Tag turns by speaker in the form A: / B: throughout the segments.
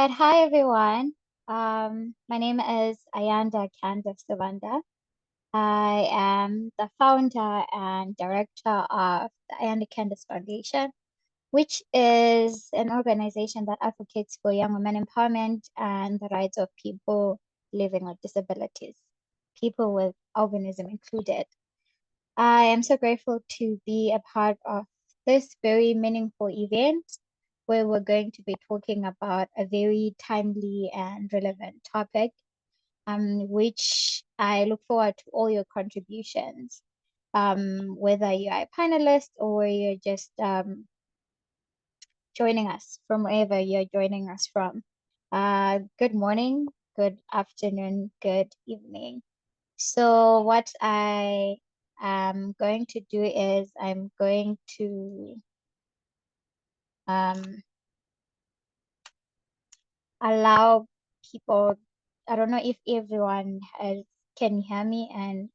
A: right, hi everyone. My name is Ayanda Candace Savanda. I am the founder and director of the Ayanda Candace Foundation, which is an organization that advocates for young women empowerment and the rights of people living with disabilities, people with albinism included. I am so grateful to be a part of this very meaningful event where we're going to be talking about a very timely and relevant topic, which I look forward to all your contributions, whether you are a panelist or you're just joining us from wherever you're joining us from. Good morning, good afternoon, good evening. So what I am going to do is I'm going to allow people, I don't know if everyone can hear me and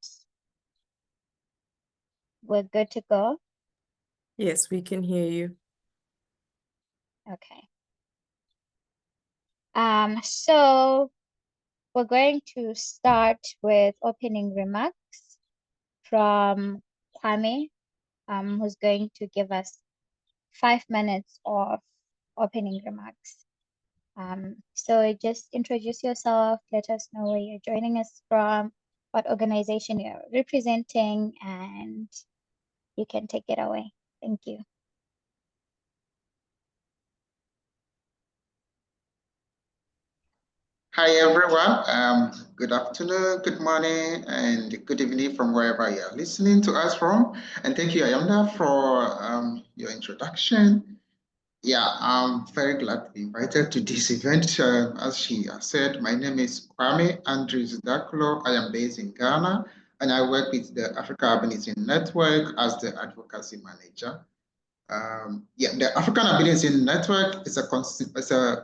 A: we're good to go.
B: Yes, we can hear you.
A: Okay. So we're going to start with opening remarks from Kwame, who's going to give us 5 minutes of opening remarks. So just introduce yourself, let us know where you're joining us from, what organization you're representing, and you can take it away. Thank you.
C: Hi everyone, good afternoon, good morning, and good evening from wherever you're listening to us from. And thank you, Ayanda, for your introduction. Yeah, I'm very glad to be invited to this event. As she has said, my name is Kwame Andrews Dakulo. I am based in Ghana, and I work with the Africa Albinism Network as the advocacy manager. The African Albinism Network is a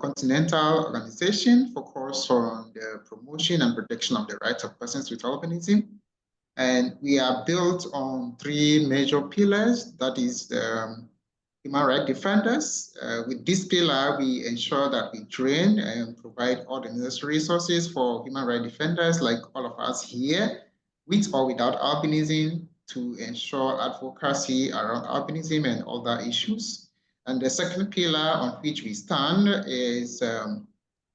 C: continental organization focused on the promotion and protection of the rights of persons with albinism. And we are built on 3 major pillars, that is the human rights defenders. With this pillar, we ensure that we train and provide all the necessary resources for human rights defenders like all of us here, with or without albinism, to ensure advocacy around albinism and other issues. And the second pillar on which we stand is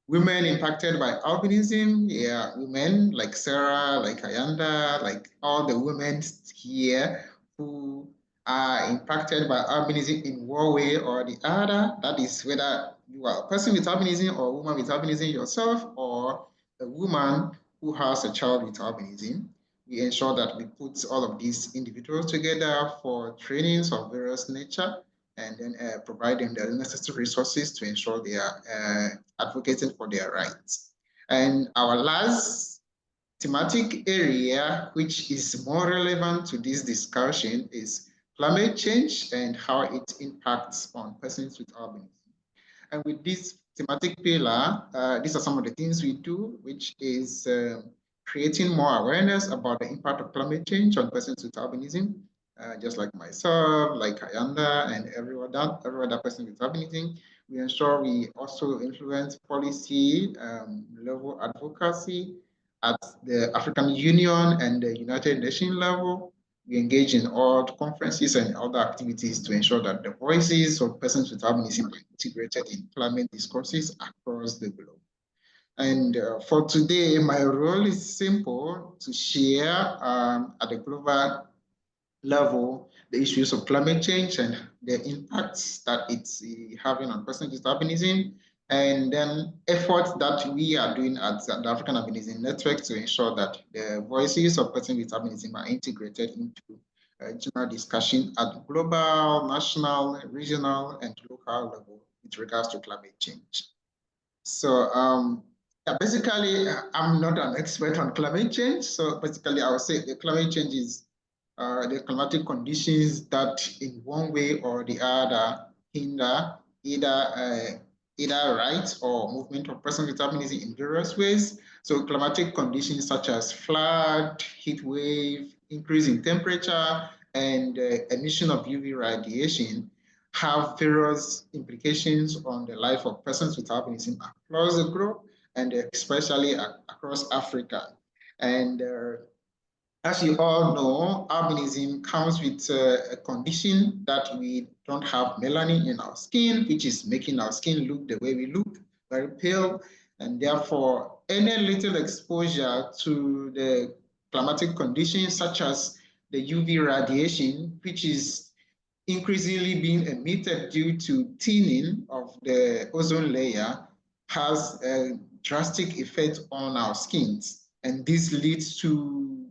C: women impacted by albinism. Yeah, women like Sarah, like Ayanda, like all the women here who are impacted by albinism in one way or the other. That is whether you are a person with albinism or a woman with albinism yourself, or a woman who has a child with albinism. We ensure that we put all of these individuals together for trainings of various nature, and then provide them the necessary resources to ensure they are advocating for their rights. And our last thematic area, which is more relevant to this discussion, is climate change and how it impacts on persons with albinism. And with this thematic pillar, these are some of the things we do, which is creating more awareness about the impact of climate change on persons with albinism, just like myself, like Ayanda, and every other person with albinism. We ensure we also influence policy level advocacy at the African Union and the United Nations level. We engage in all conferences and other activities to ensure that the voices of persons with albinism are integrated in climate discourses across the globe. And for today, my role is simple: to share at the global level the issues of climate change and the impacts that it's having on persons with albinism, and then efforts that we are doing at the African Albinism Network to ensure that the voices of persons with albinism are integrated into general discussion at global, national, regional, and local level with regards to climate change. So basically, I'm not an expert on climate change. So basically, I would say the climate change is the climatic conditions that in one way or the other hinder either rights or movement of persons with albinism in various ways. So climatic conditions such as flood, heat wave, increase in temperature, and emission of UV radiation have various implications on the life of persons with albinism across the globe and especially across Africa. And as you all know, albinism comes with a condition that we don't have melanin in our skin, which is making our skin look the way we look, very pale. And therefore, any little exposure to the climatic conditions such as the UV radiation, which is increasingly being emitted due to thinning of the ozone layer, has a drastic effect on our skins. And this leads to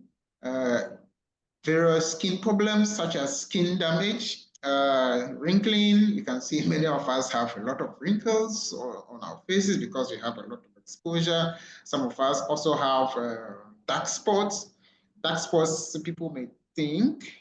C: various skin problems such as skin damage, wrinkling. You can see many of us have a lot of wrinkles on our faces because we have a lot of exposure. Some of us also have dark spots. Dark spots, people may think,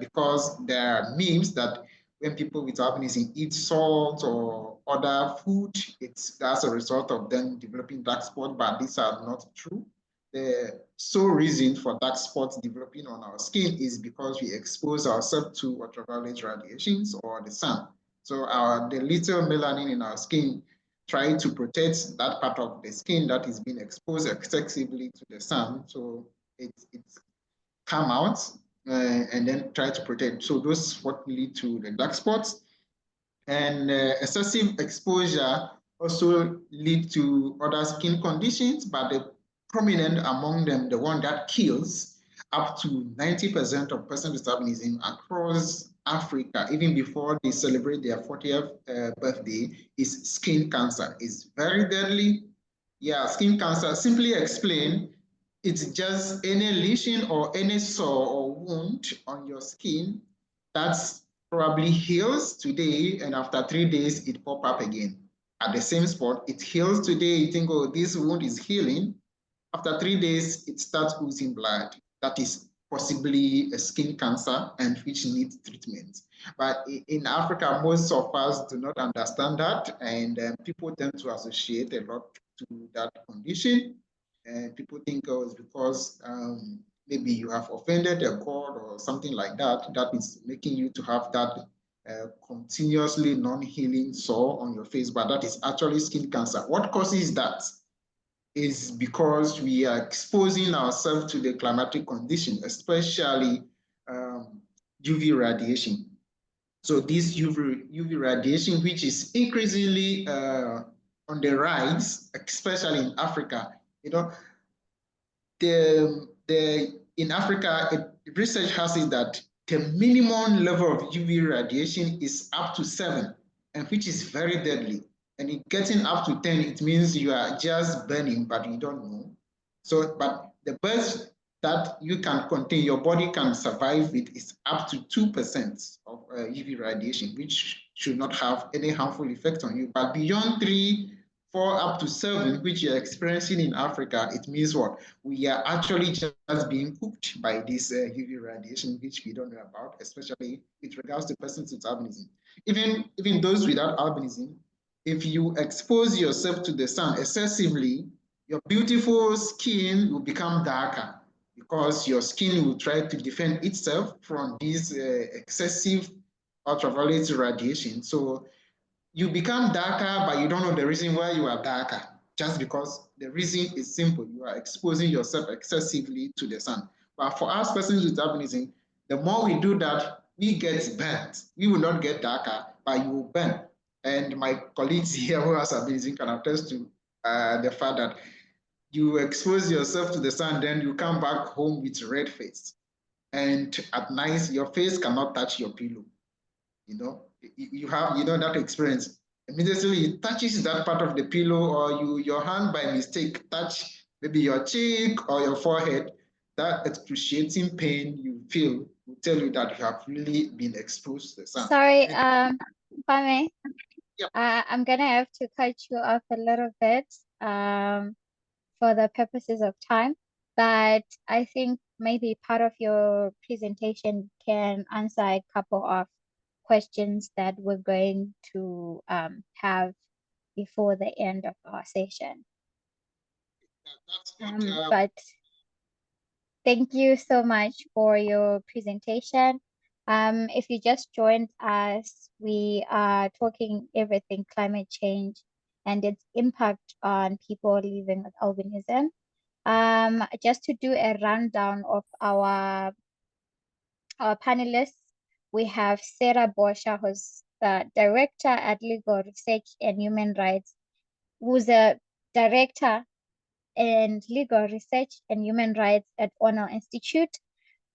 C: because there are memes that when people with albinism eat salt or other food, it's as a result of them developing dark spots, but these are not true. The sole reason for dark spots developing on our skin is because we expose ourselves to ultraviolet radiations or the sun. So the little melanin in our skin try to protect that part of the skin that is being exposed excessively to the sun. So it's come out and then try to protect. So those what lead to the dark spots. And excessive exposure also lead to other skin conditions, but the prominent among them, the one that kills up to 90% of persons with albinism across Africa, even before they celebrate their 40th birthday, is skin cancer. It's very deadly. Yeah, skin cancer, simply explained, it's just any lesion or any sore or wound on your skin that's probably heals today, and after 3 days, it pop up again at the same spot. It heals today, you think, oh, this wound is healing. After 3 days, it starts oozing blood. That is possibly a skin cancer and which needs treatment. But in Africa, most of us do not understand that, and people tend to associate a lot to that condition. And people think, oh, it's because maybe you have offended a god or something like that, that is making you to have that continuously non-healing sore on your face, but that is actually skin cancer. What causes that is because we are exposing ourselves to the climatic condition, especially UV radiation. So this UV radiation, which is increasingly on the rise, especially in Africa, you know, in Africa, research has it that the minimum level of UV radiation is up to 7, and which is very deadly. And it getting up to 10, it means you are just burning, but you don't know. So, but the best that you can contain, your body can survive with, is up to 2% of UV radiation, which should not have any harmful effect on you. But beyond 3, 4, up to 7, which you're experiencing in Africa, it means what? We are actually just being cooked by this UV radiation, which we don't know about, especially with regards to persons with albinism. Even those without albinism, if you expose yourself to the sun excessively, your beautiful skin will become darker because your skin will try to defend itself from this excessive ultraviolet radiation. So you become darker, but you don't know the reason why you are darker, just because the reason is simple. You are exposing yourself excessively to the sun. But for us persons with albinism, the more we do that, we get burnt. We will not get darker, but you will burn. And my colleagues here who has albinism can attest to the fact that you expose yourself to the sun, then you come back home with red face. And at night, your face cannot touch your pillow. You know, you have, that experience. Immediately it touches that part of the pillow, or your hand by mistake touch maybe your cheek or your forehead, that excruciating pain you feel will tell you that you have really been exposed to the sun.
A: Sorry, Kwame,
C: Yep.
A: I'm gonna have to cut you off a little bit for the purposes of time, but I think maybe part of your presentation can answer a couple of questions that we're going to have before the end of our session.
C: That's good.
A: But thank you so much for your presentation. If you just joined us, we are talking everything climate change and its impact on people living with albinism. Just to do a rundown of our panelists, we have Sarah Bosha, who's the Director at Legal Research and Human Rights, who's a Director in Legal Research and Human Rights at Ono Institute.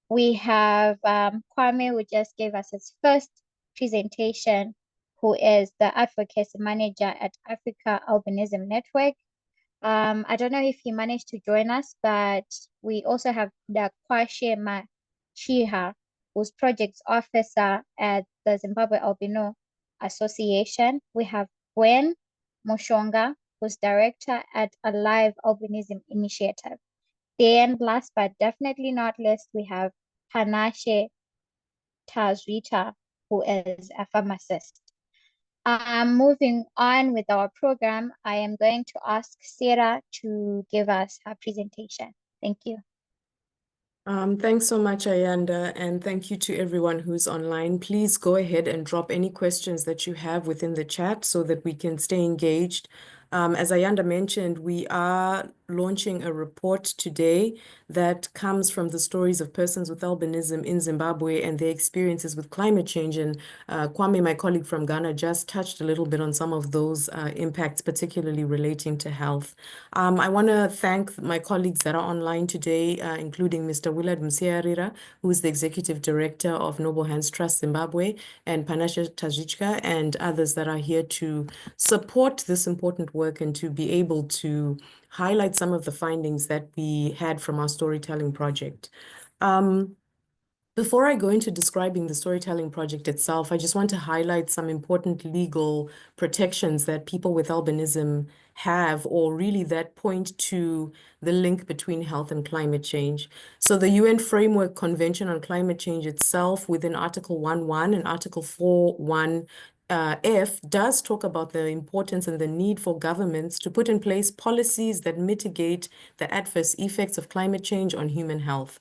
A: We have Kwame, who just gave us his first presentation, who is the Advocacy Manager at Africa Albinism Network. I don't know if he managed to join us, but we also have the Kwashe Machiha, who's Projects Officer at the Zimbabwe Albino Association. We have Gwen Moshonga, who's Director at Alive Albinism Initiative. Then last but definitely not least, we have Panashe Tazrita, who is a pharmacist. Moving on with our program, I am going to ask Sarah to give us her presentation. Thank you.
B: Thanks so much, Ayanda, and thank you to everyone who's online. Please go ahead and drop any questions that you have within the chat so that we can stay engaged. As Ayanda mentioned, we are launching a report today that comes from the stories of persons with albinism in Zimbabwe and their experiences with climate change. And Kwame, my colleague from Ghana, just touched a little bit on some of those impacts, particularly relating to health. I want to thank my colleagues that are online today, including Mr. Willard Msiarira, who is the Executive Director of Noble Hands Trust Zimbabwe, and Panashe Tazrita, and others that are here to support this important work and to be able to highlight some of the findings that we had from our storytelling project. Before I go into describing the storytelling project itself, I just want to highlight some important legal protections that people with albinism have, or really that point to the link between health and climate change. So the UN Framework Convention on Climate Change itself, within Article 1.1 and Article 4.1, F does talk about the importance and the need for governments to put in place policies that mitigate the adverse effects of climate change on human health.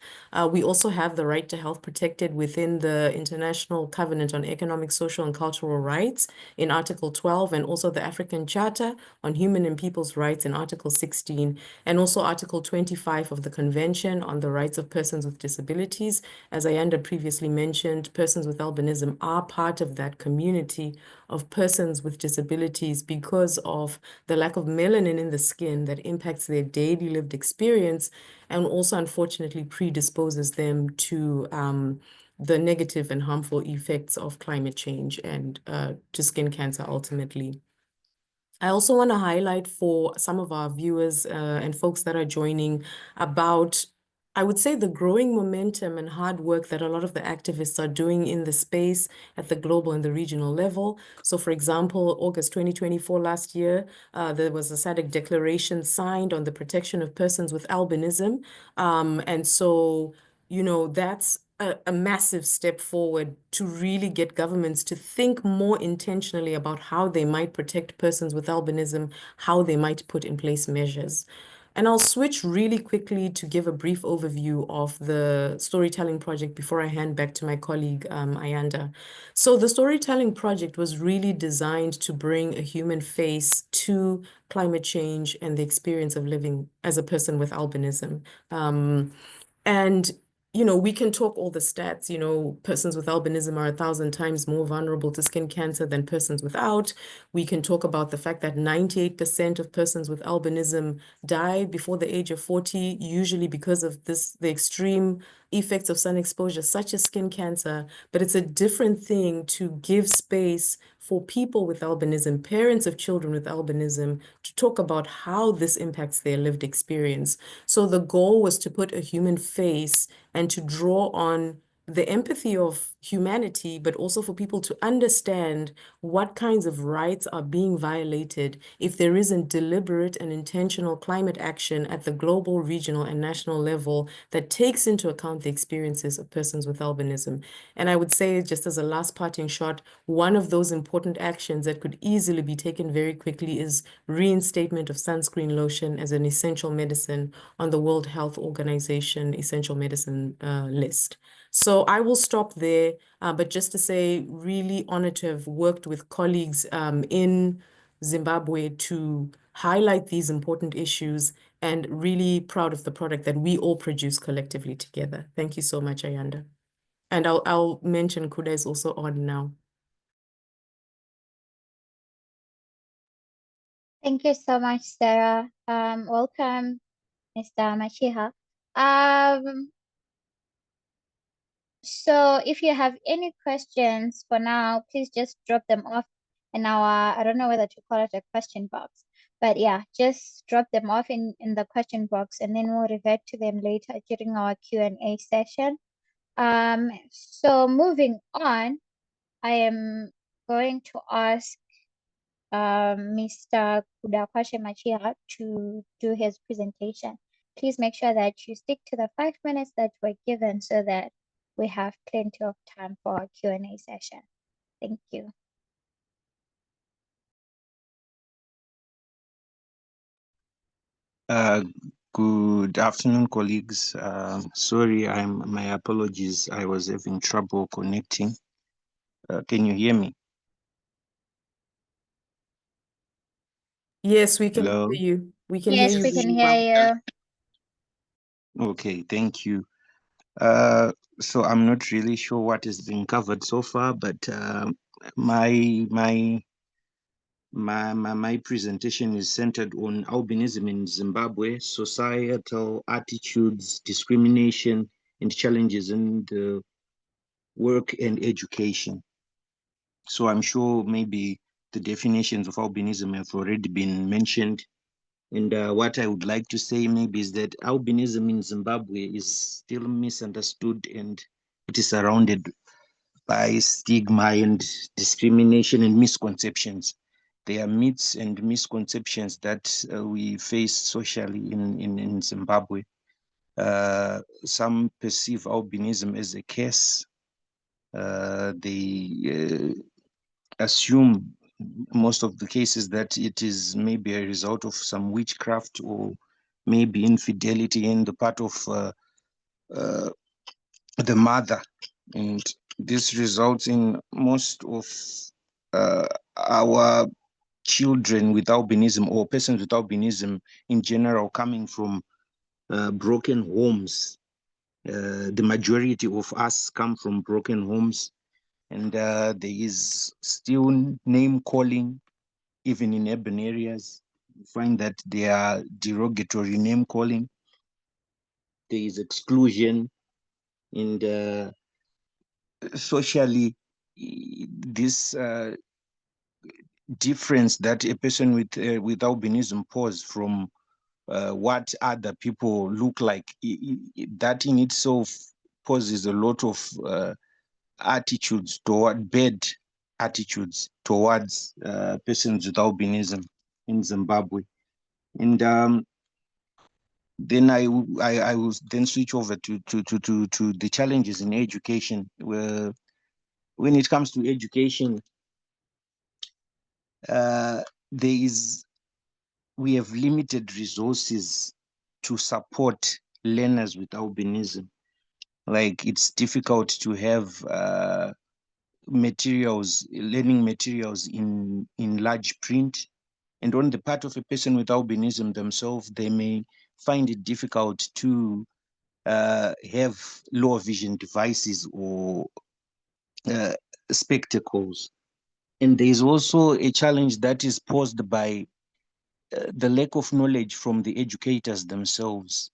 B: We also have the right to health protected within the International Covenant on Economic, Social, and Cultural Rights in Article 12, and also the African Charter on Human and People's Rights in Article 16, and also Article 25 of the Convention on the Rights of Persons with Disabilities. As Ayanda previously mentioned, persons with albinism are part of that community of persons with disabilities because of the lack of melanin in the skin that impacts their daily lived experience, and also unfortunately predisposes them to the negative and harmful effects of climate change and to skin cancer ultimately. I also want to highlight for some of our viewers and folks that are joining about, I would say, the growing momentum and hard work that a lot of the activists are doing in the space at the global and the regional level. So, for example, August 2024 last year, there was a SADC declaration signed on the protection of persons with albinism. And so, you know, that's a massive step forward to really get governments to think more intentionally about how they might protect persons with albinism, how they might put in place measures. And I'll switch really quickly to give a brief overview of the storytelling project before I hand back to my colleague, Ayanda. So the storytelling project was really designed to bring a human face to climate change and the experience of living as a person with albinism. And you know, we can talk all the stats, you know, persons with albinism are 1,000 times more vulnerable to skin cancer than persons without. We can talk about the fact that 98% of persons with albinism die before the age of 40, usually because of the extreme effects of sun exposure, such as skin cancer. But it's a different thing to give space for people with albinism, parents of children with albinism, to talk about how this impacts their lived experience. So the goal was to put a human face and to draw on the empathy of humanity, but also for people to understand what kinds of rights are being violated if there isn't deliberate and intentional climate action at the global, regional, and national level that takes into account the experiences of persons with albinism. And I would say, just as a last parting shot, one of those important actions that could easily be taken very quickly is reinstatement of sunscreen lotion as an essential medicine on the World Health Organization essential medicine list. So I will stop there. but just to say, really honored to have worked with colleagues in Zimbabwe to highlight these important issues, and really proud of the product that we all produce collectively together. Thank you so much, Ayanda. And I'll mention Kuda is also on now.
A: Thank you so much, Sarah. Welcome, Mr. Machiha. So if you have any questions for now, please just drop them off in our, I don't know whether to call it a question box, but yeah, just drop them off in the question box, and then we'll revert to them later during our Q&A session. So moving on, I am going to ask Mr. Kudakwashe Machira to do his presentation. Please make sure that you stick to the 5 minutes that were given so that we have plenty of time for our Q&A session. Thank you.
D: Good afternoon, colleagues. Sorry, my apologies. I was having trouble connecting. Can you hear me?
B: Yes, we can
D: Hello?
B: hear you. We can hear
A: Yes,
B: you.
A: we can hear you.
D: Okay, thank you. So I'm not really sure what has been covered so far, but my presentation is centered on albinism in Zimbabwe, societal attitudes, discrimination, and challenges in the work and education. So I'm sure maybe the definitions of albinism have already been mentioned. And what I would like to say maybe is that albinism in Zimbabwe is still misunderstood, and it is surrounded by stigma and discrimination and misconceptions. There are myths and misconceptions that we face socially in Zimbabwe. Some perceive albinism as a curse. They assume most of the cases that it is maybe a result of some witchcraft or maybe infidelity in the part of the mother, and this results in most of our children with albinism or persons with albinism in general coming from broken homes. The majority of us come from broken homes, and there is still name calling even in urban areas. You find that there are derogatory name calling, there is exclusion, and socially, this difference that a person with albinism poses from what other people look like, that in itself poses a lot of attitudes toward bad attitudes towards persons with albinism in Zimbabwe. And then I will then switch over to the challenges in education. Where when it comes to education, we have limited resources to support learners with albinism. Like, it's difficult to have learning materials in large print. And on the part of a person with albinism themselves, they may find it difficult to have low vision devices or spectacles. And there is also a challenge that is posed by the lack of knowledge from the educators themselves.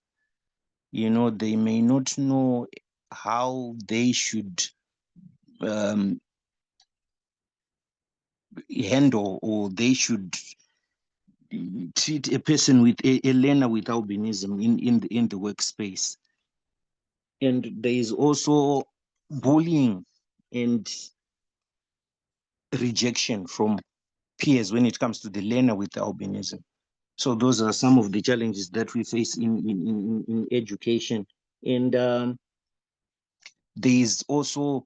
D: You know, they may not know how they should handle, or they should treat a person with a learner with albinism in the workspace. And there is also bullying and rejection from peers when it comes to the learner with albinism. So those are some of the challenges that we face in education. And there is also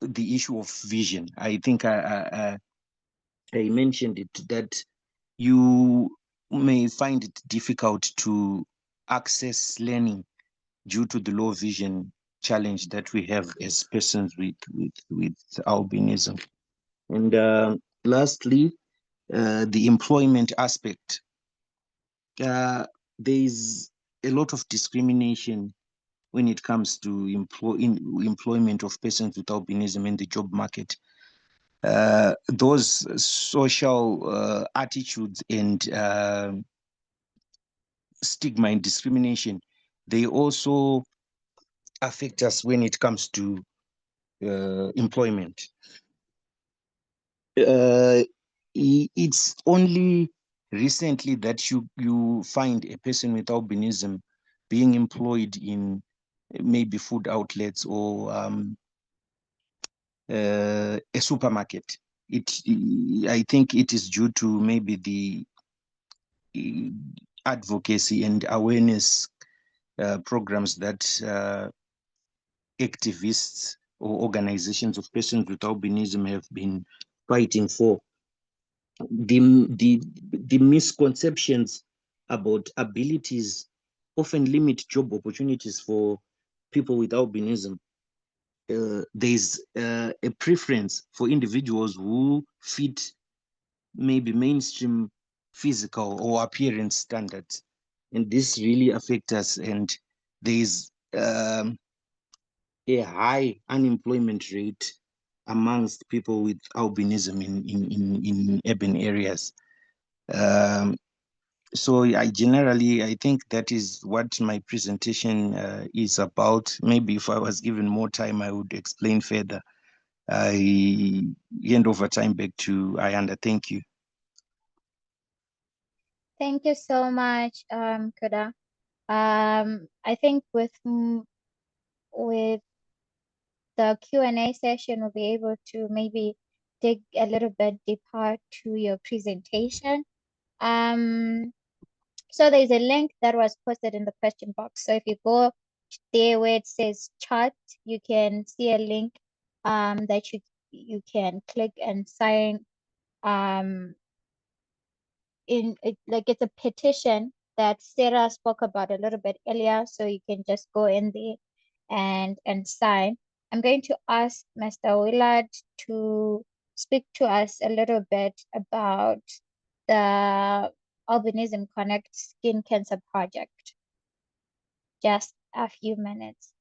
D: the issue of vision. I think I mentioned it, that you may find it difficult to access learning due to the low vision challenge that we have as persons with albinism. And lastly, the employment aspect. There is a lot of discrimination when it comes to employment of persons with albinism in the job market. Those social attitudes and stigma and discrimination, they also affect us when it comes to employment. It's only recently that you find a person with albinism being employed in maybe food outlets or a supermarket. I think it is due to maybe the advocacy and awareness programs that activists or organizations of persons with albinism have been fighting for. The misconceptions about abilities often limit job opportunities for people with albinism. There's a preference for individuals who fit maybe mainstream physical or appearance standards, and this really affects us. And there's a high unemployment rate amongst people with albinism in urban areas. So I think that is what my presentation is about. Maybe if I was given more time, I would explain further. I hand over time back to Ayanda. Thank you.
A: Thank you so much, Kuda. I think with the Q&A session, we'll be able to maybe dig a little bit deeper to your presentation. So there's a link that was posted in the question box. So if you go there where it says chat, you can see a link that you can click and sign in it, like it's a petition that Sarah spoke about a little bit earlier. So you can just go in there and sign. I'm going to ask Mr. Willard to speak to us a little bit about the Albinism Connect Skin Cancer Project. Just a few minutes.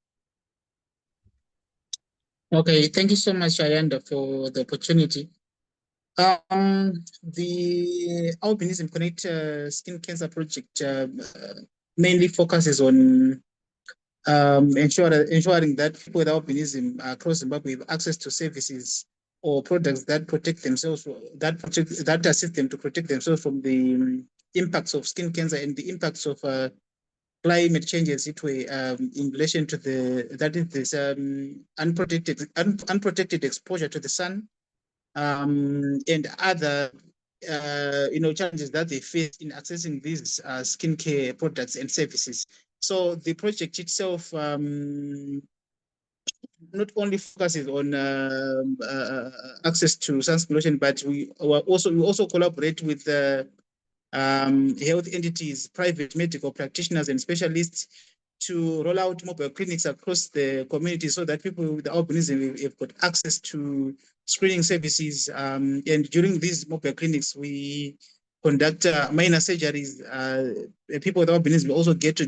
E: Okay, thank you so much, Ayanda, for the opportunity. The Albinism Connect Skin Cancer Project mainly focuses on ensuring that people with albinism across Zimbabwe have access to services or products that protect themselves, that assist them to protect themselves from the impacts of skin cancer and the impacts of climate change and heat wave in relation to this unprotected exposure to the sun and other challenges that they face in accessing these skincare products and services. So the project itself not only focuses on access to sunscreen lotion, but we also collaborate with health entities, private medical practitioners, and specialists to roll out mobile clinics across the community so that people with albinism have got access to screening services. And during these mobile clinics, we conduct minor surgeries. People with albinism also get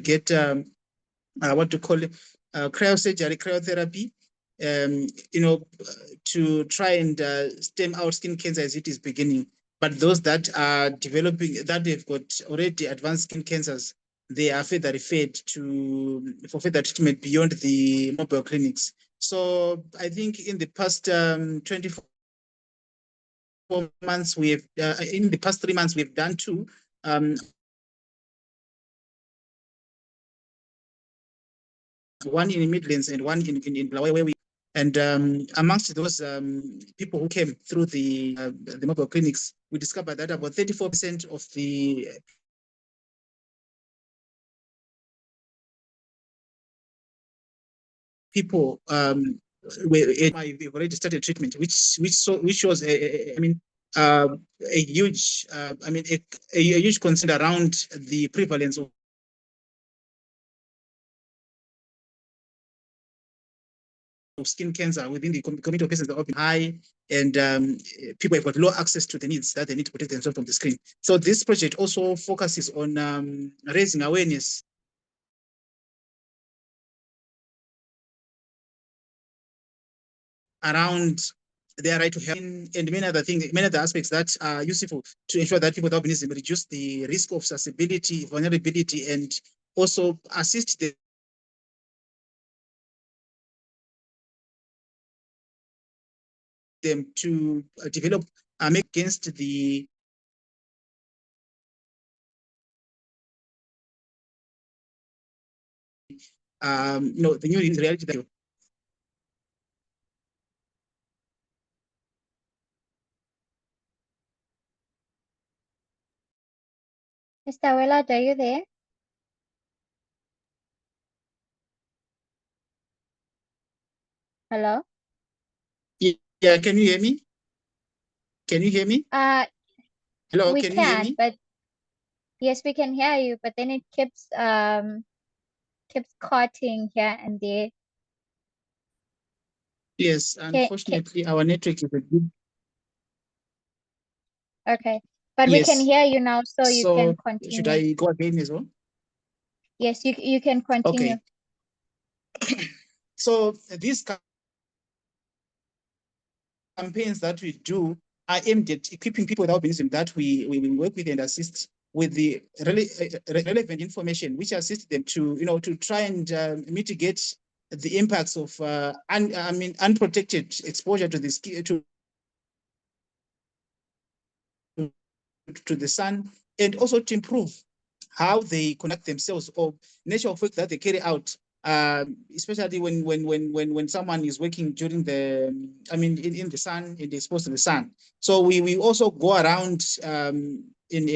E: what to call it, cryosurgery, cryotherapy, to try and stem out skin cancer as it is beginning. But those that are developing, that they've got already advanced skin cancers, they are further referred for further treatment beyond the mobile clinics. So I think in the past 24 months, in the past 3 months, we've done two. One in the Midlands and one in Bulawayo, where we and amongst those people who came through the mobile clinics, we discovered that about 34% of the people we've already started treatment, which shows a huge a huge concern around the prevalence of of skin cancer within the community of persons that have been high, and people have got low access to the needs that they need to protect themselves from the screen. So this project also focuses on raising awareness around their right to health and many other things, many other aspects that are useful to ensure that people with albinism reduce the risk of susceptibility, vulnerability, and also assist them to develop against the the new reality that
A: Mr. Willard, are you there? Hello?
E: Yeah, can you hear me? Can you hear me? Hello,
A: We
E: can you hear
A: can,
E: me?
A: but yes, we can hear you, but then it keeps cutting here and there.
E: Yes, unfortunately, our network is a bit.
A: Okay, but we can
E: Yes.
A: hear you now, so you can
E: So should
A: continue.
E: I go again as well?
A: Yes, you can continue.
E: Okay. So these campaigns that we do are aimed at equipping people with albinism that we work with and assist with the relevant information, which assists them to to try and mitigate the impacts of unprotected exposure to this to the sun, and also to improve how they conduct themselves or nature of work that they carry out, especially when someone is working during the, in the sun, and exposed to the sun. So we also go around in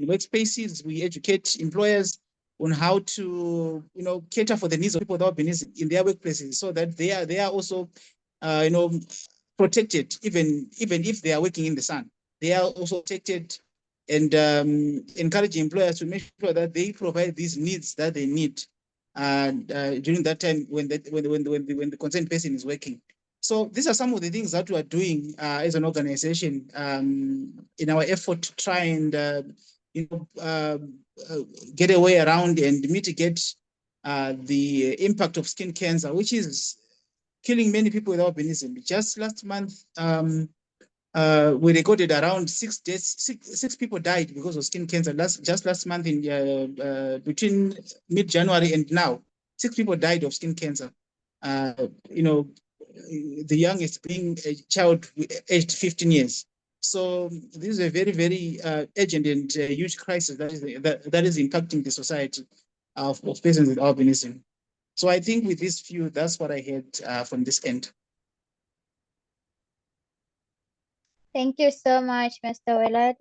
E: workspaces. We educate employers on how to cater for the needs of people with albinism in their workplaces, so that they are also protected even if they are working in the sun. They are also protected, and encouraging employers to make sure that they provide these needs that they need during that time when the concerned person is working. So these are some of the things that we are doing as an organization in our effort to try and get a way around and mitigate the impact of skin cancer, which is killing many people with albinism. Just last month, we recorded around 6 deaths. Six people died because of skin cancer. Just last month, in between mid-January and now, 6 people died of skin cancer. The youngest being a child aged 15 years. So this is a very, very urgent and huge crisis that is impacting the society of persons with albinism. So I think with this view, that's what I had from this end.
A: Thank you so much, Mr. Willard.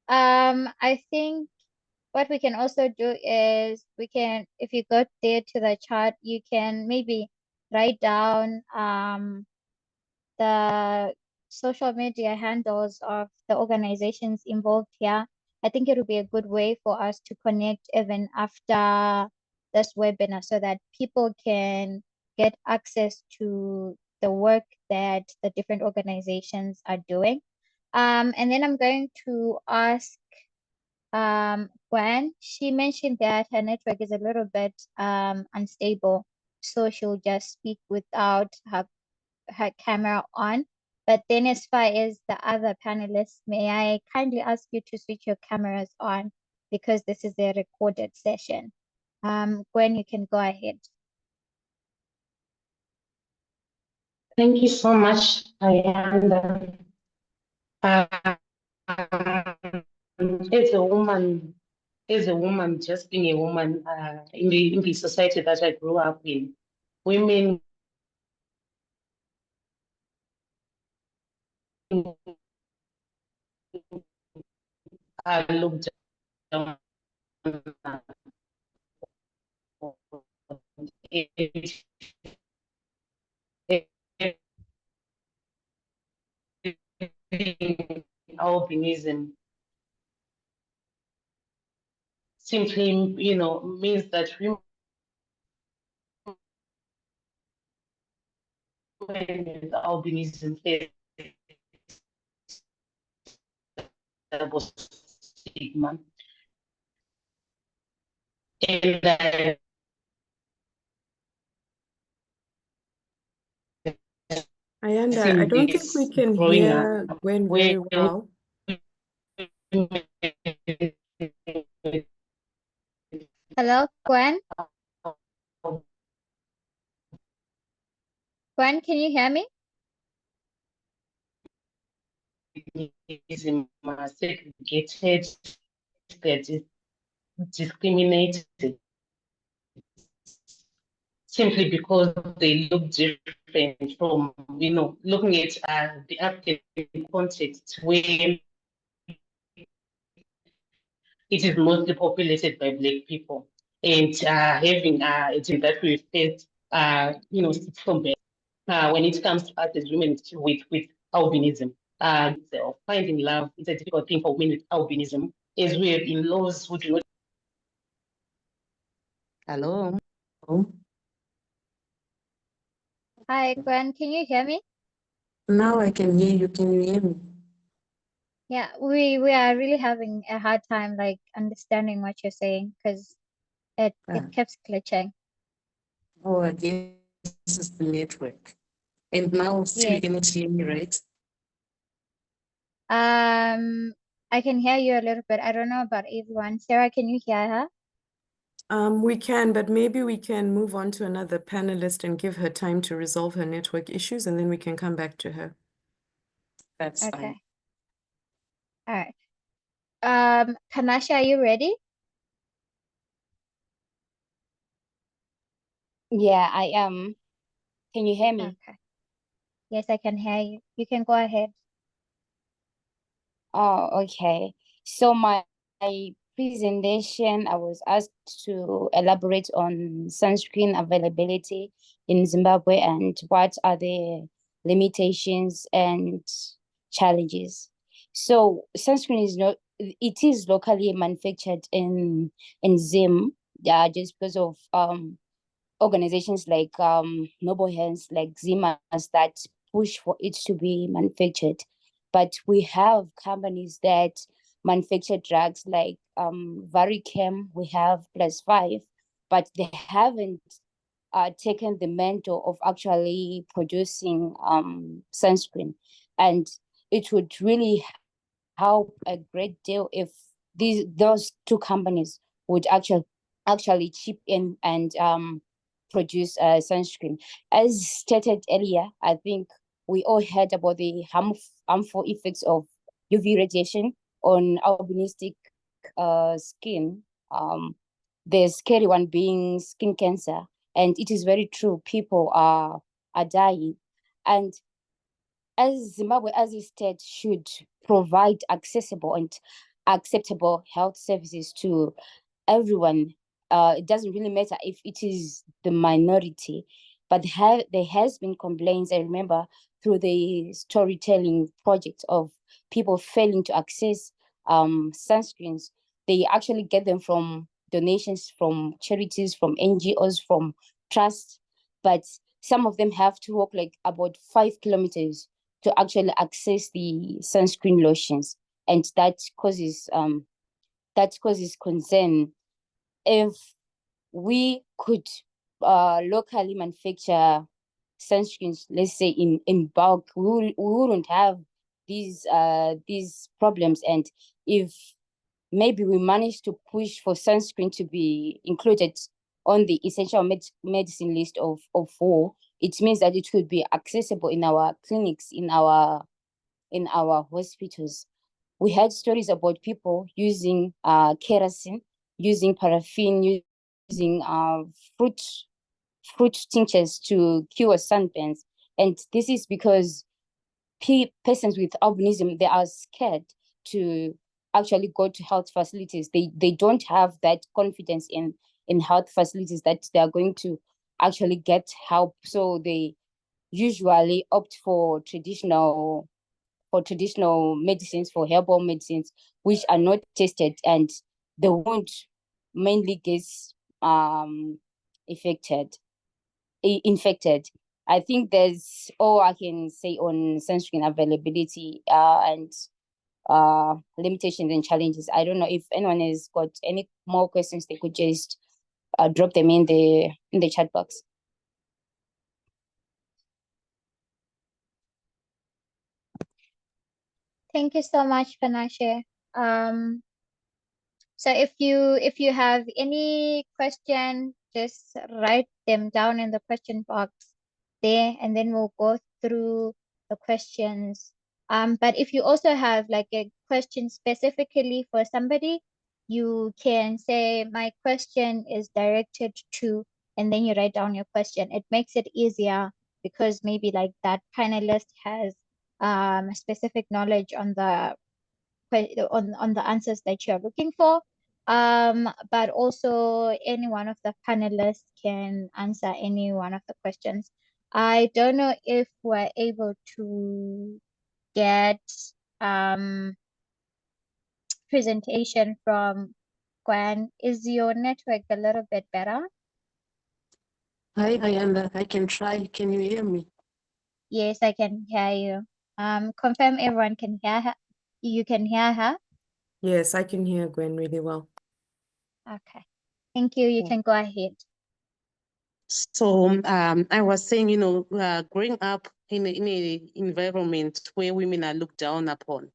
A: I think what we can also do is if you go there to the chart, you can maybe write down the social media handles of the organizations involved here. I think it would be a good way for us to connect even after this webinar, so that people can get access to the work that the different organizations are doing. And then I'm going to ask Gwen. She mentioned that her network is a little bit unstable, so she'll just speak without her camera on. But then as far as the other panelists, may I kindly ask you to switch your cameras on, because this is a recorded session. Gwen, you can go ahead.
F: Thank you so much, Ayanda. As a woman, just being a woman in the society that I grew up in, women are looked down albinism simply, means that women with albinism face double stigma. And
B: Ayanda, I
F: seen
B: don't think we
F: this
B: can
F: growing
B: hear
F: up
B: Gwen
F: where
B: very well.
A: Hello, Gwen? Gwen, can you hear me?
F: albinism are segregated, they're discriminated simply because they look different from, looking at the African context where it is mostly populated by Black people, and having a gene that we faced, from birth. When it comes to us as women with albinism, finding love is a difficult thing for women with albinism, as we have in-laws who do not. Hello.
A: Hi, Gwen, can you hear me?
F: Now I can hear you. Can you hear me?
A: Yeah, we are really having a hard time like understanding what you're saying because it keeps glitching.
F: Oh, I guess this is the network. And now still you
A: Yes.
F: cannot hear me, right?
A: I can hear you a little bit. I don't know about everyone. Sarah, can you hear her?
B: We can, but maybe we can move on to another panelist and give her time to resolve her network issues, and then we can come back to her.
F: That's
A: Okay.
F: fine.
A: All right. Panasha, are you ready?
G: Yeah, I am. Can you hear me?
A: Okay. Yes, I can hear you. You can go ahead.
G: Oh, okay. So my presentation, I was asked to elaborate on sunscreen availability in Zimbabwe and what are the limitations and challenges. So sunscreen is not, it is locally manufactured in Zim, just because of organizations like Noble Hands, like Zimas that push for it to be manufactured. But we have companies that manufacture drugs like Varichem, we have Plus5, but they haven't taken the mantle of actually producing sunscreen. And it would really help a great deal if those two companies would actually chip in and produce sunscreen. As stated earlier, I think we all heard about the harmful effects of UV radiation on albinistic skin. The scary one being skin cancer, and it is very true. People are dying, and as Zimbabwe, as a state, should provide accessible and acceptable health services to everyone. It doesn't really matter if it is the minority, but there has been complaints. I remember through the storytelling project of people failing to access sunscreens. They actually get them from donations from charities, from NGOs, from trusts, but some of them have to walk like about 5 kilometers to actually access the sunscreen lotions, and that causes concern. If we could locally manufacture sunscreens, let's say in bulk, we wouldn't have these problems. And if maybe we manage to push for sunscreen to be included on the essential medicine list of 4, it means that it could be accessible in our clinics, in our hospitals. We had stories about people using kerosene, using paraffin, using fruit tinctures to cure sunburns. And this is because persons with albinism, they are scared to actually go to health facilities. They don't have that confidence in health facilities that they are going to actually get help. So they usually opt for traditional medicines, for herbal medicines, which are not tested, and the wound mainly gets affected infected. I think there's all I can say on sunscreen availability and limitations and challenges. I don't know if anyone has got any more questions. They could just drop them in the chat box.
A: Thank you so much, Panashe. So if you have any question, just write them down in the question box there, and then we'll go through the questions. But if you also have like a question specifically for somebody, you can say my question is directed to, and then you write down your question. It makes it easier because maybe like that panelist has specific knowledge on the on the answers that you're looking for. But also any one of the panelists can answer any one of the questions. I don't know if we're able to get presentation from Gwen. Is your network a little bit better?
H: Hi, Ayanda. I can try. Can you hear me?
A: Yes, I can hear you. Confirm everyone can hear her. You can hear her?
B: Yes, I can hear Gwen really well.
A: Okay. Thank you. You can go ahead.
H: So I was saying, growing up in a environment where women are looked down upon.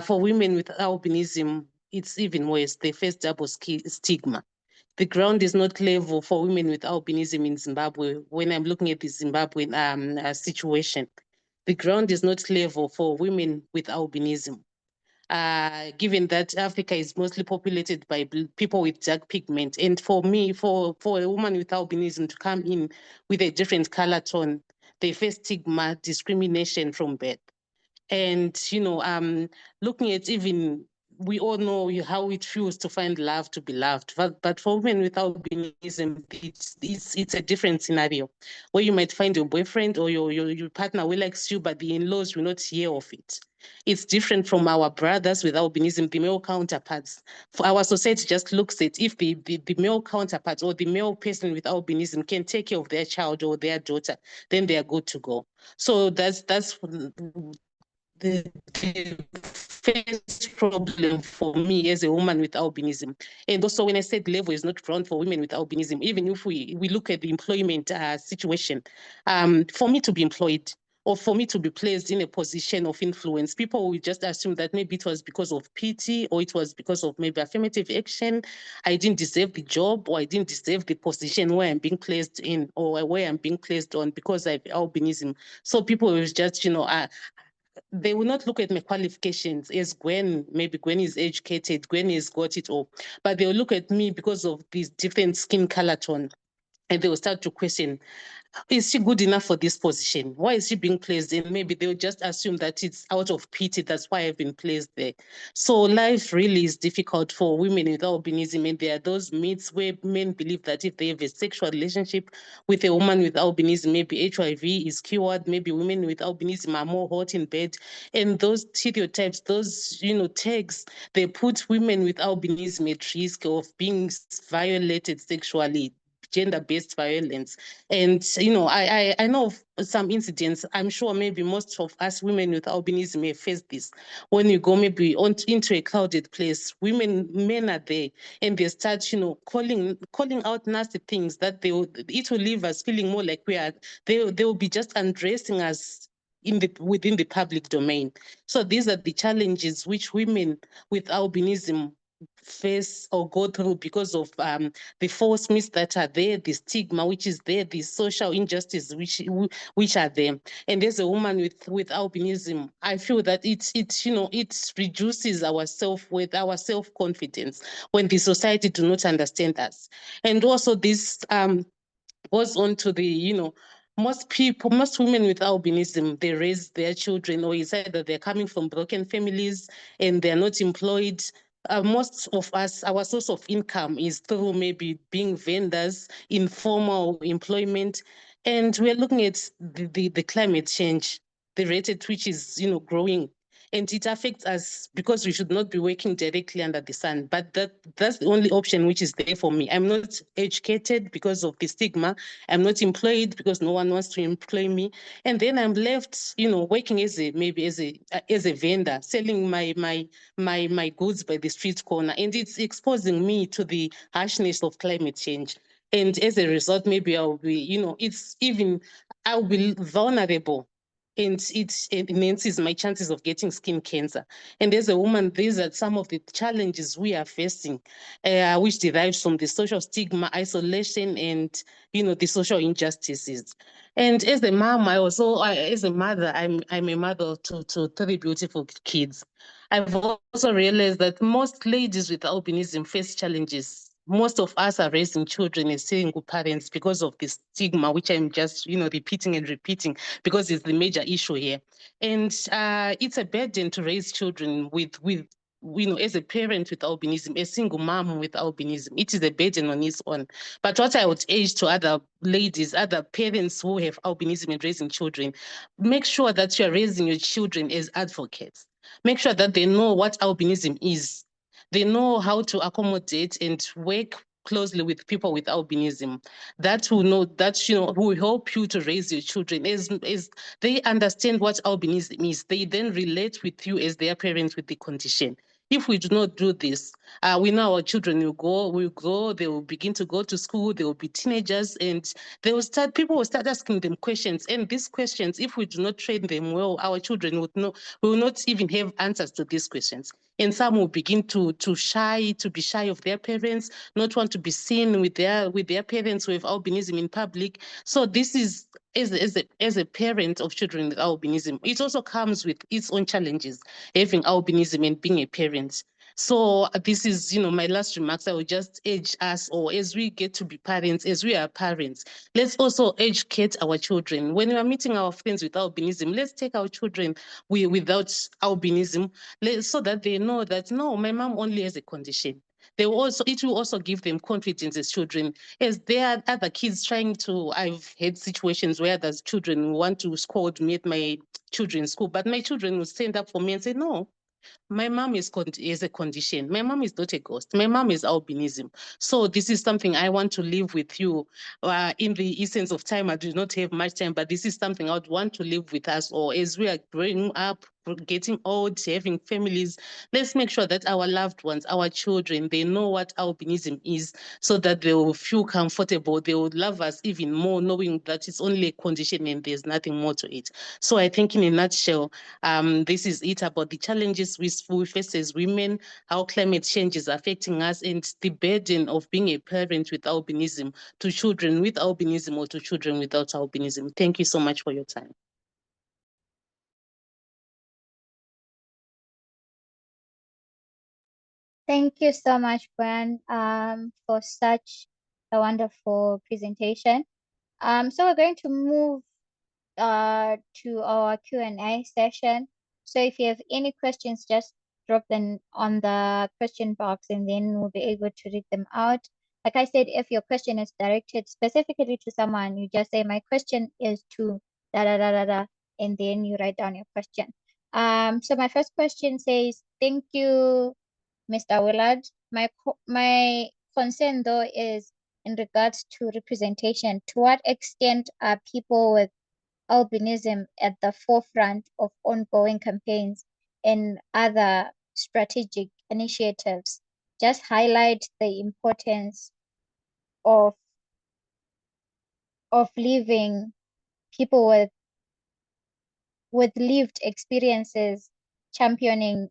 H: For women with albinism, it's even worse. They face double stigma. The ground is not level for women with albinism in Zimbabwe. When I'm looking at the Zimbabwean situation, the ground is not level for women with albinism. Given that Africa is mostly populated by people with dark pigment. And for me, for a woman with albinism to come in with a different color tone, they face stigma, discrimination from birth. And, looking at even, we all know how it feels to find love, to be loved. But for women with albinism, it's a different scenario where you might find your boyfriend or your partner who likes you, but the in-laws will not hear of it. It's different from our brothers with albinism, the male counterparts. For our society just looks at if the male counterparts or the male person with albinism can take care of their child or their daughter, then they are good to go. So that's the first problem for me as a woman with albinism. And also when I said level is not ground for women with albinism, even if we look at the employment situation, for me to be employed or for me to be placed in a position of influence, people will just assume that maybe it was because of pity or it was because of maybe affirmative action. I didn't deserve the job or I didn't deserve the position where I'm being placed in or where I'm being placed on because I have albinism. So people will just, they will not look at my qualifications as maybe Gwen is educated, Gwen has got it all, but they'll look at me because of this different skin color tone and they will start to question, is she good enough for this position? Why is she being placed? And maybe they'll just assume that it's out of pity. That's why I've been placed there. So life really is difficult for women with albinism. And there are those myths where men believe that if they have a sexual relationship with a woman with albinism, maybe HIV is cured. Maybe women with albinism are more hot in bed. And those stereotypes, those, tags, they put women with albinism at risk of being violated sexually, gender-based violence. And, I know of some incidents, I'm sure maybe most of us women with albinism may face this. When you go maybe into a crowded place, men are there and they start, calling out nasty things that it will leave us feeling more like they will be just undressing us within the public domain. So these are the challenges which women with albinism face or go through because of the false myths that are there, the stigma which is there, the social injustice which are there. And as a woman with albinism, I feel that it reduces our self-worth, our self-confidence when the society do not understand us. And also this goes on to the, most women with albinism, they raise their children, or it's either they're coming from broken families and they're not employed. Most of us, our source of income is through maybe being vendors, informal employment. And we're looking at the climate change, the rate at which is, growing. and it affects us because we should not be working directly under the sun. But that's the only option which is there for me. I'm not educated because of the stigma. I'm not employed because no one wants to employ me. And then I'm left, working as a vendor, selling my goods by the street corner, and it's exposing me to the harshness of climate change. And as a result, maybe I'll be, I'll be vulnerable, and it enhances my chances of getting skin cancer. And as a woman, these are some of the challenges we are facing, which derives from the social stigma, isolation, and the social injustices. And as a mom, as a mother, I'm a mother to 3 beautiful kids. I've also realized that most ladies with albinism face challenges. Most of us are raising children as single parents because of this stigma, which I'm just, repeating and repeating because it's the major issue here. And it's a burden to raise children with as a parent with albinism, a single mom with albinism. It is a burden on its own. But what I would urge to other ladies, other parents who have albinism and raising children, make sure that you're raising your children as advocates. Make sure that they know what albinism is. They know how to accommodate and work closely with people with albinism. That will know that will help you to raise your children as they understand what albinism is. They then relate with you as their parents with the condition. If we do not do this, we know our children will grow, they will begin to go to school, they will be teenagers, and people will start asking them questions. And these questions, if we do not train them well, our children will not even have answers to these questions. And some will begin to be shy of their parents, not want to be seen with their parents who have albinism in public. So this is, as a parent of children with albinism, it also comes with its own challenges, having albinism and being a parent. So this is, my last remarks. I would just urge us, or as we get to be parents, as we are parents, let's also educate our children. When we are meeting our friends with albinism, let's take our children without albinism, so that they know that, no, my mom only has a condition. It will also give them confidence as children, as there are other kids I've had situations where there's children who want to scold me at my children's school, but my children will stand up for me and say, no, my mom is a condition. My mom is not a ghost. My mom is albinism. So this is something I want to live with you. In the essence of time, I do not have much time, but this is something I would want to live with us, or as we are growing up, getting old, having families, let's make sure that our loved ones, our children, they know what albinism is, so that they will feel comfortable. They will love us even more, knowing that it's only a condition and there's nothing more to it. So I think in a nutshell, this is it about the challenges we face as women, how climate change is affecting us, and the burden of being a parent with albinism to children with albinism or to children without albinism. Thank you so much for your time.
A: Thank you so much, Gwen, for such a wonderful presentation. So we're going to move to our Q&A session. So if you have any questions, just drop them on the question box and then we'll be able to read them out. Like I said, if your question is directed specifically to someone, you just say, my question is to da da da da da, and then you write down your question. So my first question says, thank you, Mr. Willard. My concern though is in regards to representation. To what extent are people with albinism at the forefront of ongoing campaigns and other strategic initiatives? Just highlight the importance of leaving people with lived experiences championing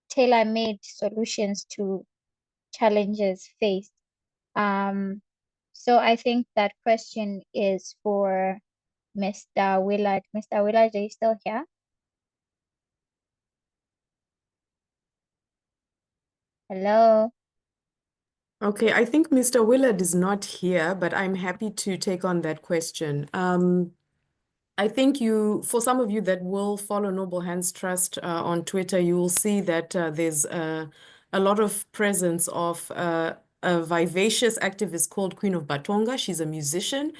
A: tailor-made solutions to challenges faced. So I think that question is for Mr. Willard. Mr. Willard, are you still here? Hello.
B: Okay, I think Mr. Willard is not here, but I'm happy to take on that question. I think for some of you that will follow Noble Hands Trust on Twitter, you will see that there's a lot of presence of a a vivacious activist called Queen of Batonga. She's a musician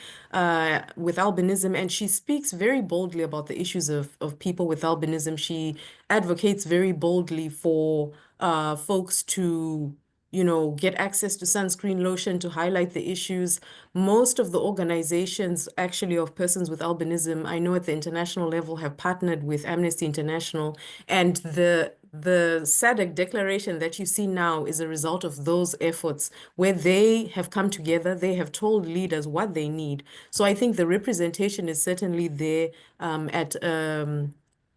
B: with albinism, and she speaks very boldly about the issues of people with albinism. She advocates very boldly for folks to, you know, get access to sunscreen lotion, to highlight the issues. Most of the organizations actually of persons with albinism, I know at the international level, have partnered with Amnesty International, and the SADC declaration that you see now is a result of those efforts where they have come together, they have told leaders what they need. So I think the representation is certainly there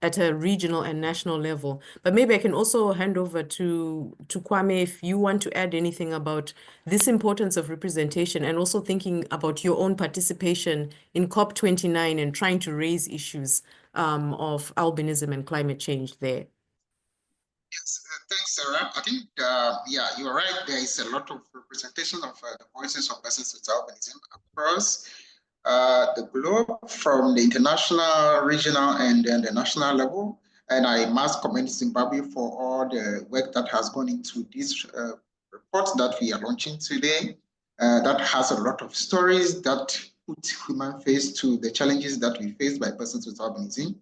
B: at a regional and national level. But maybe I can also hand over to Kwame if you want to add anything about this importance of representation and also thinking about your own participation in COP29 and trying to raise issues of albinism and climate change there.
C: Yes, thanks, Sarah. I think, yeah, you are right. There is a lot of representation of the voices of persons with albinism across the globe, from the international, regional, and then the national level. And I must commend Zimbabwe for all the work that has gone into this report that we are launching today. That has a lot of stories that put human face to the challenges that we face by persons with albinism.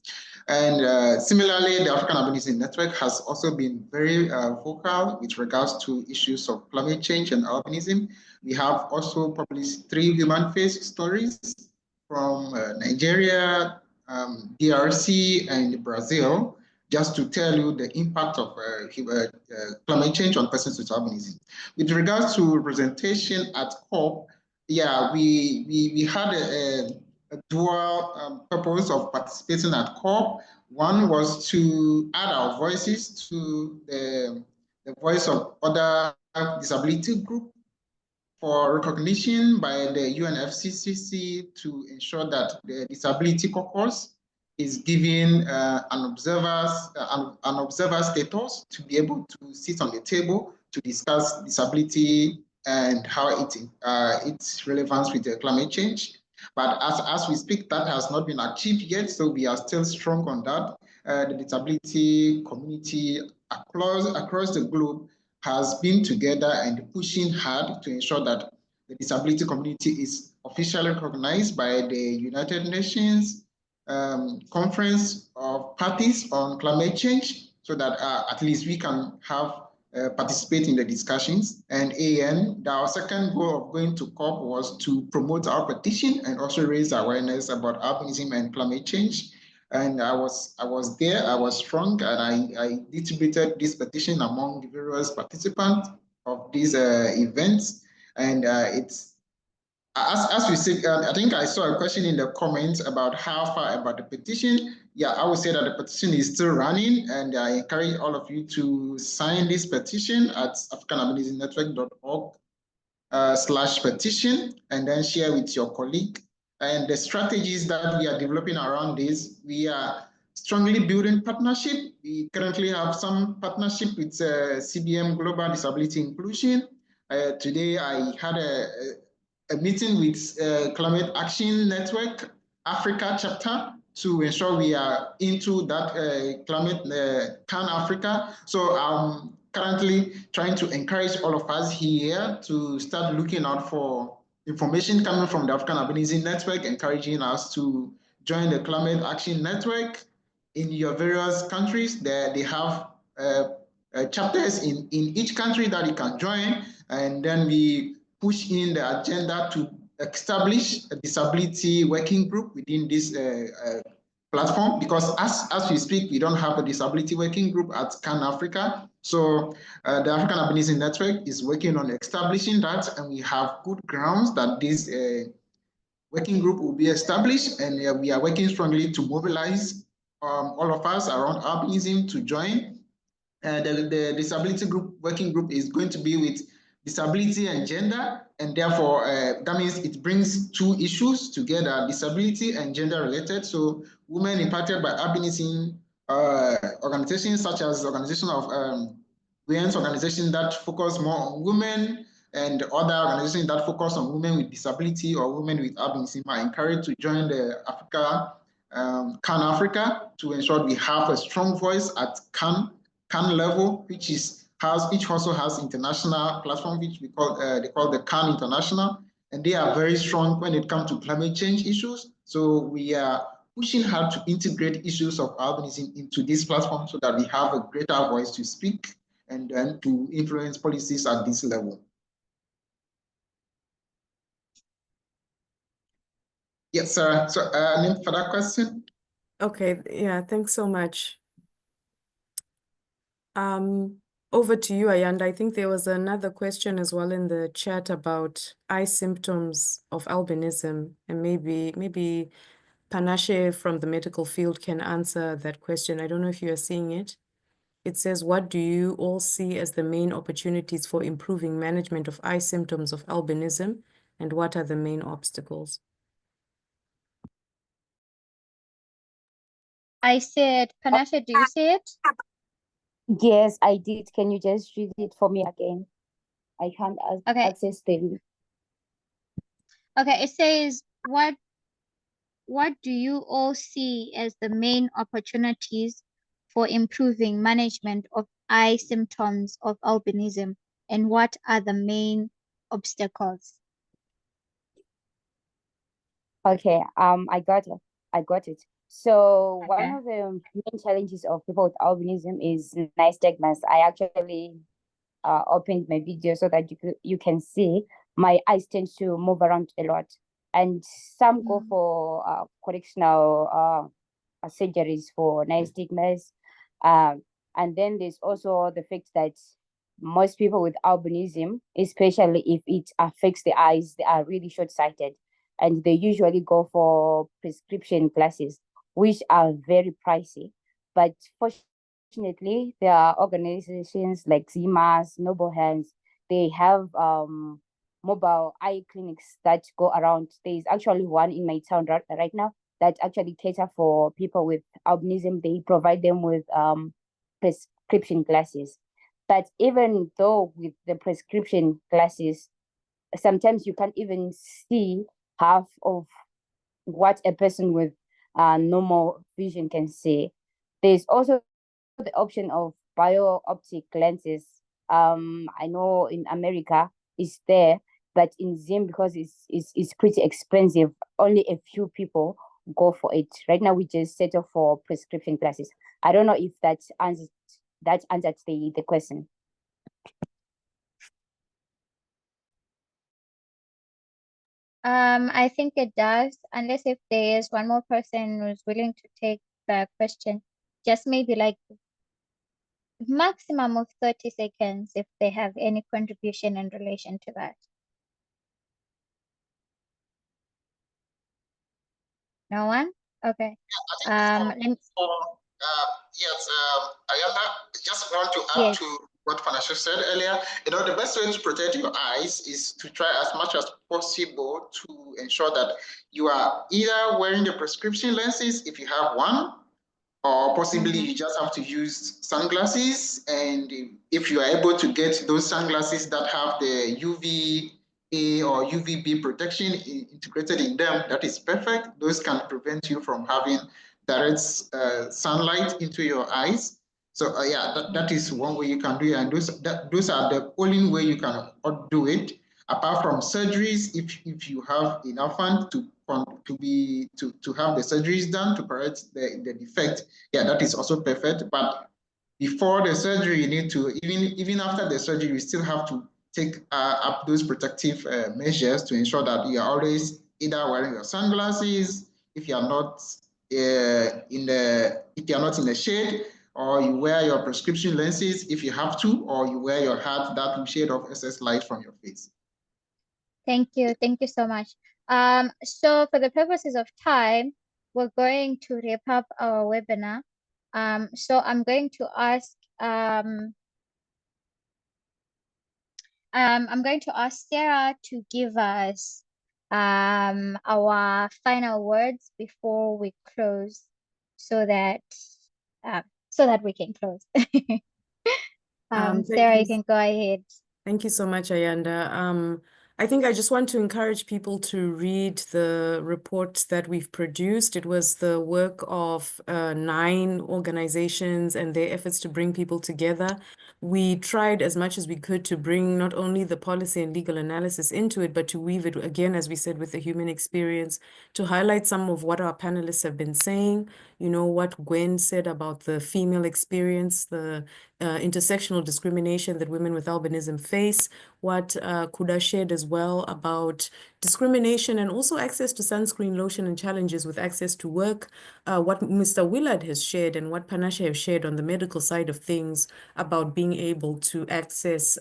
C: And similarly, the African Albinism Network has also been very vocal with regards to issues of climate change and albinism. We have also published 3 human face stories from Nigeria, DRC, and Brazil, just to tell you the impact of climate change on persons with albinism. With regards to representation at COP, yeah, we had a dual purpose of participating at COP. One was to add our voices to the voice of other disability groups for recognition by the UNFCCC to ensure that the Disability Caucus is given an observer status to be able to sit on the table to discuss disability and how its relevance with the climate change. But as we speak, that has not been achieved yet, so we are still strong on that. The disability community across the globe has been together and pushing hard to ensure that the disability community is officially recognized by the United Nations Conference of Parties on Climate Change, so that at least we can have participate in the discussions. And our second goal of going to COP was to promote our petition and also raise awareness about albinism and climate change. And I was there, I was strong, and I distributed this petition among the various participants of these events. And it's, as we said, I think I saw a question in the comments about how far about the petition. Yeah, I would say that the petition is still running, and I encourage all of you to sign this petition at africanalbinismnetwork.org/petition, and then share with your colleague. And the strategies that we are developing around this, we are strongly building partnership. We currently have some partnership with CBM Global Disability Inclusion. Today, I had a meeting with Climate Action Network Africa chapter to ensure we are into that climate Can Africa. So I'm currently trying to encourage all of us here to start looking out for information coming from the African Albinism Network, encouraging us to join the Climate Action Network in your various countries. They have chapters in each country that you can join, and then we push in the agenda to establish a disability working group within this platform, because as we speak, we don't have a disability working group at Can Africa. So the African Albinism Network is working on establishing that, and we have good grounds that this working group will be established, and we are working strongly to mobilize all of us around albinism to join. The disability group working group is going to be with disability and gender, and therefore that means it brings 2 issues together, disability and gender related. So women impacted by albinism organizations such as the organization of women's organizations that focus more on women, and other organizations that focus on women with disability or women with albinism are encouraged to join the Can Africa to ensure we have a strong voice at Can level, which is each also has international platform, which we call they call the CAN International, and they are very strong when it comes to climate change issues. So we are pushing hard to integrate issues of albinism into this platform so that we have a greater voice to speak and then to influence policies at this level. Yes, sir. So, for that question.
B: Okay, yeah, thanks so much. Over to you, Ayanda. I think there was another question as well in the chat about eye symptoms of albinism, and maybe Panache from the medical field can answer that question. I don't know if you are seeing it. It says, what do you all see as the main opportunities for improving management of eye symptoms of albinism, and what are the main obstacles?
A: I said, Panache, do you see it?
G: Yes, I did. Can you just read it for me again? I can't access the.
A: Okay, it says, what do you all see as the main opportunities for improving management of eye symptoms of albinism, and what are the main obstacles?
G: Okay, I got it. So one of the main challenges of people with albinism is nystagmus. I actually opened my video so that you can see my eyes tend to move around a lot, and some go for correctional surgeries for nystagmus. And then there's also the fact that most people with albinism, especially if it affects the eyes, they are really short-sighted, and they usually go for prescription glasses, which are very pricey. But fortunately, there are organizations like ZIMAS, Noble Hands. They have mobile eye clinics that go around. There is actually one in my town right now that actually cater for people with albinism. They provide them with prescription glasses. But even though with the prescription glasses, sometimes you can't even see half of what a person with normal vision can see. There's also the option of bio-optic lenses. I know in America it's there, but in Zim, because it's pretty expensive, only a few people go for it. Right now, we just settle for prescription glasses. I don't know if that answers the question.
A: I think it does, unless if there is one more person who's willing to take the question, just maybe like maximum of 30 seconds if they have any contribution in relation to that. No one? Okay.
C: Yes, Ayala, just want to add
A: Yes.
C: to what Panashe said earlier. You know, the best way to protect your eyes is to try as much as possible to ensure that you are either wearing the prescription lenses if you have one, or possibly you just have to use sunglasses. And if you are able to get those sunglasses that have the UVA or UVB protection integrated in them, that is perfect. Those can prevent you from having direct sunlight into your eyes. So yeah, that is one way you can do it. And those are the only way you can do it. Apart from surgeries, if you have enough funds to have the surgeries done to correct the defect, yeah, that is also perfect. But before the surgery, you need to, even after the surgery, you still have to take up those protective measures to ensure that you are always either wearing your sunglasses if you are not in the shade, or you wear your prescription lenses if you have to, or you wear your hat that will shade off excess light from your face.
A: Thank you so much. So for the purposes of time, we're going to wrap up our webinar. So I'm going to ask Sarah to give us our final words before we close, so that we can close. Sarah, you can go ahead.
B: Thank you so much, Ayanda. I think I just want to encourage people to read the report that we've produced. It was the work of 9 organizations and their efforts to bring people together. We tried as much as we could to bring not only the policy and legal analysis into it, but to weave it again, as we said, with the human experience, to highlight some of what our panelists have been saying. You know, what Gwen said about the female experience, the intersectional discrimination that women with albinism face, what Kuda shared as well about discrimination and also access to sunscreen lotion and challenges with access to work, what Mr. Willard has shared and what Panashe have shared on the medical side of things about being able to access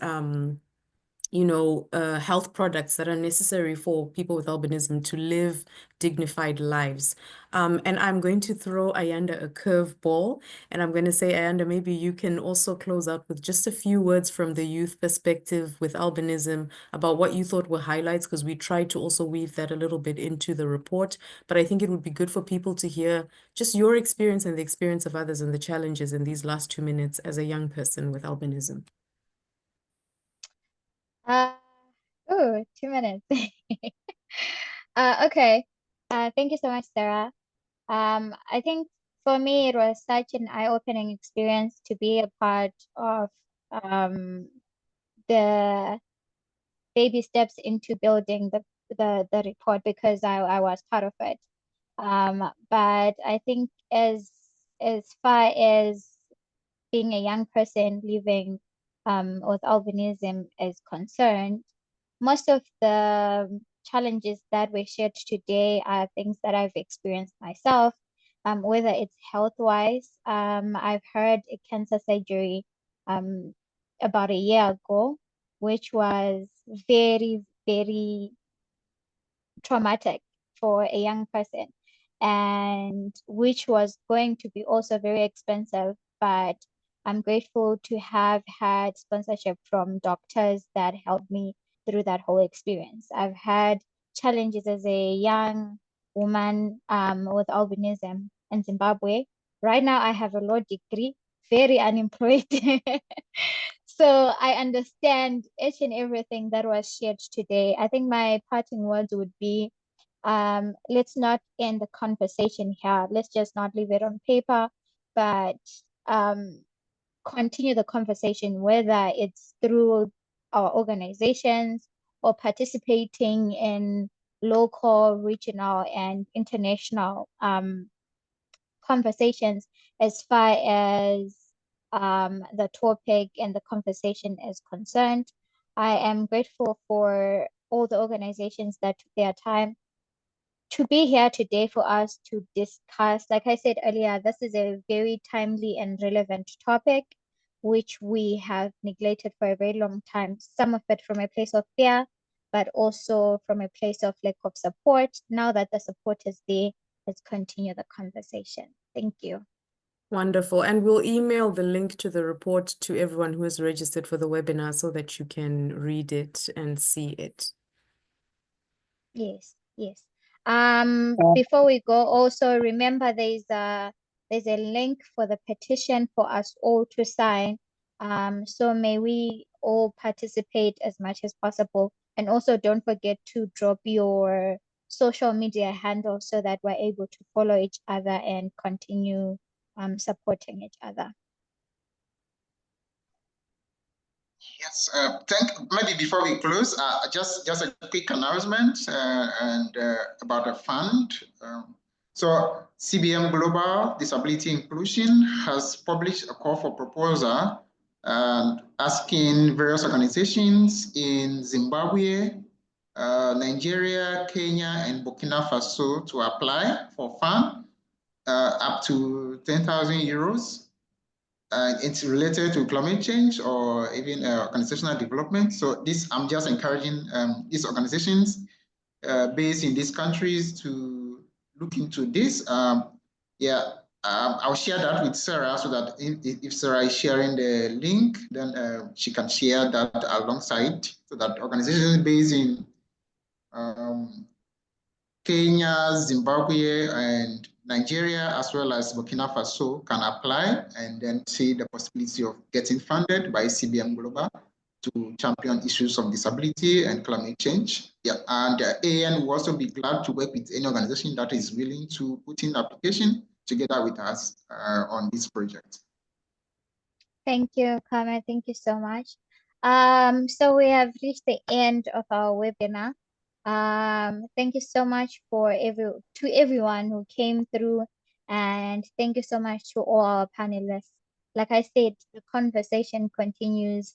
B: health products that are necessary for people with albinism to live dignified lives. And I'm going to throw Ayanda a curveball, and I'm going to say, Ayanda, maybe you can also close out with just a few words from the youth perspective with albinism about what you thought were highlights, because we tried to also weave that a little bit into the report. But I think it would be good for people to hear just your experience and the experience of others and the challenges in these last 2 minutes as a young person with albinism.
A: Oh, 2 minutes. Okay. Thank you so much, Sarah. I think for me, it was such an eye-opening experience to be a part of the baby steps into building the report, because I was part of it. But I think as far as being a young person living with albinism is concerned, most of the challenges that were shared today are things that I've experienced myself, whether it's health-wise. I've had a cancer surgery about a year ago, which was very, very traumatic for a young person, and which was going to be also very expensive. But I'm grateful to have had sponsorship from doctors that helped me through that whole experience. I've had challenges as a young woman with albinism in Zimbabwe. Right now, I have a law degree, very unemployed. So I understand each and everything that was shared today. I think my parting words would be, let's not end the conversation here. Let's just not leave it on paper, but continue the conversation, whether it's through our organizations or participating in local, regional, and international conversations as far as the topic and the conversation is concerned. I am grateful for all the organizations that took their time to be here today for us to discuss. Like I said earlier, this is a very timely and relevant topic, which we have neglected for a very long time, some of it from a place of fear, but also from a place of lack of support. Now that the support is there, let's continue the conversation. Thank you.
B: Wonderful. And we'll email the link to the report to everyone who is registered for the webinar so that you can read it and see it.
A: Yes, yes. Before we go, also remember there's a link for the petition for us all to sign. So may we all participate as much as possible. And also don't forget to drop your social media handle so that we're able to follow each other and continue supporting each other.
C: Yes, maybe before we close, just a quick announcement about the fund. So CBM Global Disability Inclusion has published a call for proposal asking various organizations in Zimbabwe, Nigeria, Kenya, and Burkina Faso to apply for fund up to 10,000 euros. It's related to climate change or even organizational development. So I'm just encouraging these organizations based in these countries to look into this. I'll share that with Sarah so that if Sarah is sharing the link, then she can share that alongside so that organizations based in Kenya, Zimbabwe, and Nigeria, as well as Burkina Faso, can apply and then see the possibility of getting funded by CBM Global to champion issues of disability and climate change. Yeah, and AN will also be glad to work with any organization that is willing to put in application together with us on this project.
A: Thank you, Carmen. Thank you so much. So we have reached the end of our webinar. Thank you so much for everyone who came through, and thank you so much to all our panelists. Like I said, the conversation continues